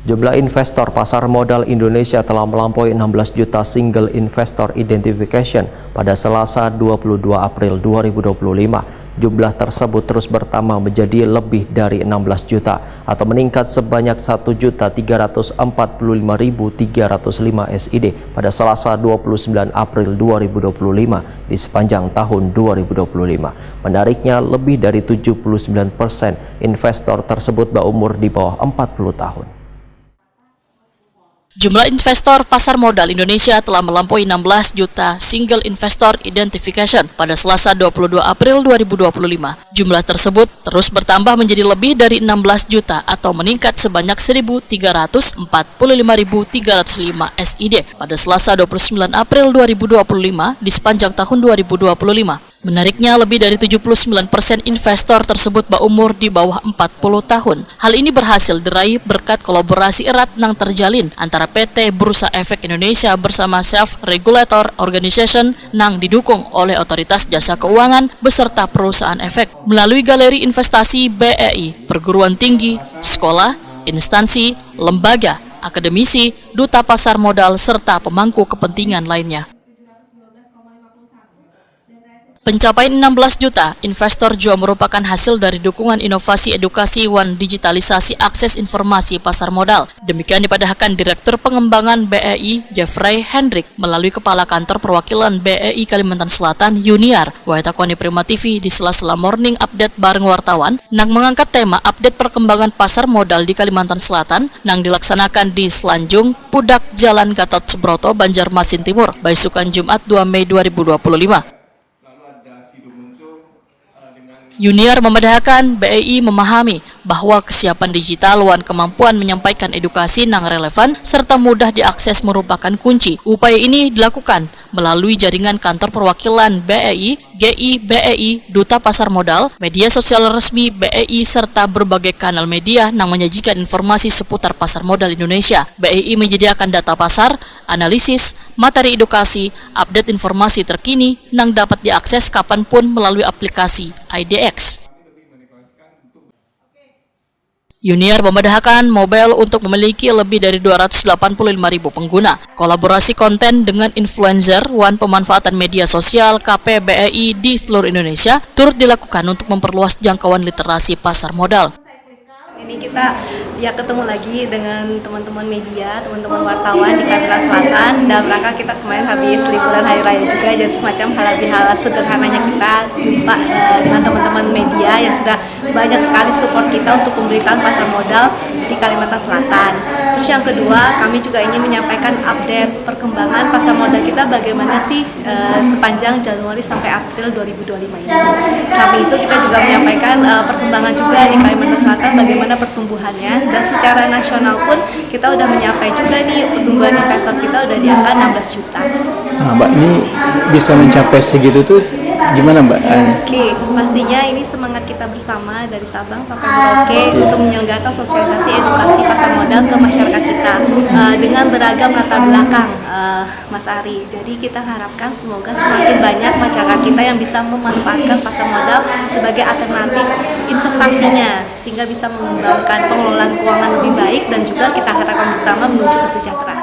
Jumlah investor pasar modal Indonesia telah melampaui 16 juta single investor identification pada Selasa 22 April 2025. Jumlah tersebut terus bertambah menjadi lebih dari 16 juta atau meningkat sebanyak 1.345.305 SID pada Selasa 29 April 2025 di sepanjang tahun 2025. Menariknya, lebih dari 79% investor tersebut berumur di bawah 40 tahun. Jumlah investor pasar modal Indonesia telah melampaui 16 juta single investor identification pada Selasa 22 April 2025. Jumlah tersebut terus bertambah menjadi lebih dari 16 juta atau meningkat sebanyak 1.345.305 SID pada Selasa 29 April 2025 di sepanjang tahun 2025. Menariknya, lebih dari 79% investor tersebut berumur di bawah 40 tahun. Hal ini berhasil diraih berkat kolaborasi erat yang terjalin antara PT Bursa Efek Indonesia bersama Self Regulator Organization yang didukung oleh Otoritas Jasa Keuangan beserta perusahaan efek melalui galeri investasi BEI, perguruan tinggi, sekolah, instansi, lembaga, akademisi, duta pasar modal, serta pemangku kepentingan lainnya. Pencapaian 16 juta investor juga merupakan hasil dari dukungan inovasi edukasi One Digitalisasi Akses Informasi Pasar Modal. Demikian dipadahkan Direktur Pengembangan BEI Jeffrey Hendrik melalui Kepala Kantor Perwakilan BEI Kalimantan Selatan Yuniar Waitakwani Prima TV di sela-sela morning update bareng wartawan yang mengangkat tema update perkembangan pasar modal di Kalimantan Selatan yang dilaksanakan di Selanjung, Pudak, Jalan Gatot Subroto, Banjarmasin Timur, Baisukan Jumat 2 Mei 2025. Yuniar memedahkan BEI memahami bahwa kesiapan digital dan kemampuan menyampaikan edukasi yang relevan serta mudah diakses merupakan kunci. Upaya ini dilakukan melalui jaringan kantor perwakilan BEI, GI BEI, Duta Pasar Modal, media sosial resmi BEI, serta berbagai kanal media yang menyajikan informasi seputar pasar modal Indonesia. BEI menyediakan data pasar, analisis, materi edukasi, update informasi terkini yang dapat diakses kapanpun melalui aplikasi IDX. Yuniar memedahkan mobile untuk memiliki lebih dari 285.000 pengguna. Kolaborasi konten dengan influencer dan pemanfaatan media sosial KPBEI di seluruh Indonesia turut dilakukan untuk memperluas jangkauan literasi pasar modal. Ini kita ketemu lagi dengan teman-teman media, teman-teman wartawan di Kalimantan Selatan dalam rangka kita kemarin habis liburan hari raya juga, jadi semacam halal sederhananya kita jumpa dengan teman-teman media yang sudah banyak sekali support kita untuk pemberitaan pasar modal di Kalimantan Selatan. Terus yang kedua, kami juga ingin menyampaikan update perkembangan pasar modal kita bagaimana sih sepanjang Januari sampai April 2025 ini. Samping itu kita juga menyampaikan perkembangan juga di Kalimantan Selatan bagaimana pertumbuhannya, dan secara nasional pun kita udah mencapai juga nih pertumbuhan investor kita udah di angka 16 juta. Nah, Mbak, ini bisa mencapai segitu tuh gimana, Mbak? Oke, pastinya ini semangat kita bersama dari Sabang sampai Merauke untuk menyelenggarakan sosialisasi edukasi pasar modal ke masyarakat kita dengan beragam latar belakang, Mas Ari. Jadi kita harapkan semoga semakin banyak masyarakat kita yang bisa memanfaatkan pasar modal sebagai alternatif investasinya sehingga bisa mengembangkan pengelolaan keuangan lebih baik dan juga kita harapkan bersama menuju kesejahteraan.